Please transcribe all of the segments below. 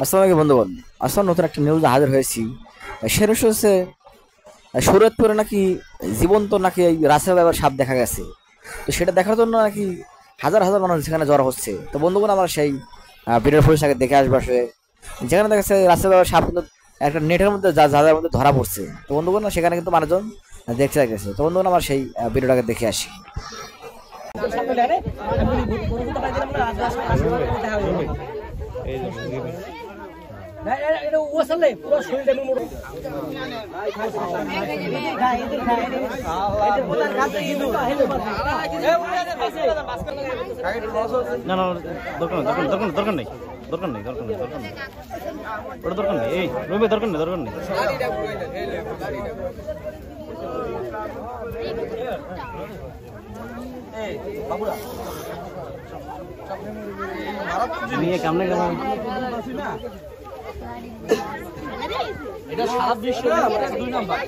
আসসালামু বন্ধুগণ, আসলে নতুন একটা নিউজ হাজির হয়েছি। সেটা হচ্ছে শরীয়তপুরে নাকি জীবন্ত নাকি রাসেল ভাইয়ের সাপ দেখা গেছে। তো সেটা দেখার জন্য নাকি হাজার হাজার মানুষ সেখানে জড়ো হচ্ছে। তো বন্ধুগণ, আমরা সেই ভিডিওর ফুটেজটাকে দেখে আসবো। আসলে যেখানে দেখা যাচ্ছে রাসেল ভাইয়ের সাপ কিন্তু একটা নেটের মধ্যে যাদের মধ্যে ধরা পড়ছে। তো বন্ধুগণ, সেখানে কিন্তু মানুষজন দেখতে গেছে। তো বন্ধুগণ, আমরা সেই ভিডিওটাকে দেখে আসি। না না দরকার নেই দরকার নেই ওটা দরকার নেই। এই রবি দরকার নেই নিয়ে কেমনে গেল এটা সারা বিশ্ব 2 নাম্বার।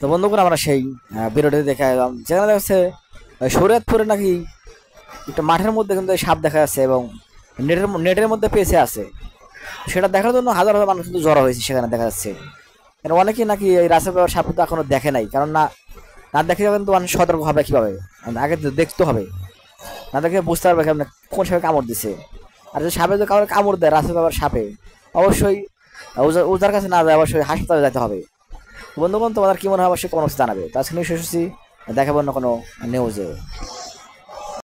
তো বন্ধুগণ, আমরা সেই ভিডিওটি দেখে এলাম, যেখানে দেখা যাচ্ছে শরীয়তপুরে নাকি একটা মাঠের মধ্যে কিন্তু এই সাপ দেখা যাচ্ছে এবং নেটের মধ্যে পেঁচে আছে। সেটা দেখার জন্য হাজার হাজার মানুষ কিন্তু জড়ো হয়েছে সেখানে দেখা যাচ্ছে। আর অনেকেই নাকি এই রাসেল ভাইয়ের সাপ কিন্তু এখনো দেখে নাই, কারণ না না দেখে কিন্তু মানুষ সতর্ক হবে কিভাবে, আগে তো দেখতে হবে, না দেখে বুঝতে পারবে কেমন কোন সাপে কামড় দিছে। আর যদি সাপে যদি কাউকে কামড় দেয় রাসেল ভাইয়ের সাপে, অবশ্যই ওজার কাছে না যায়, অবশ্যই হাসপাতালে যেতে হবে। বন্ধুগণ, তোমাদের কি মনে হয় অবশ্যই কোনো জানাবে। তো আজকে নিউজ শেষ হচ্ছি, দেখাবো না কোনো নিউজে।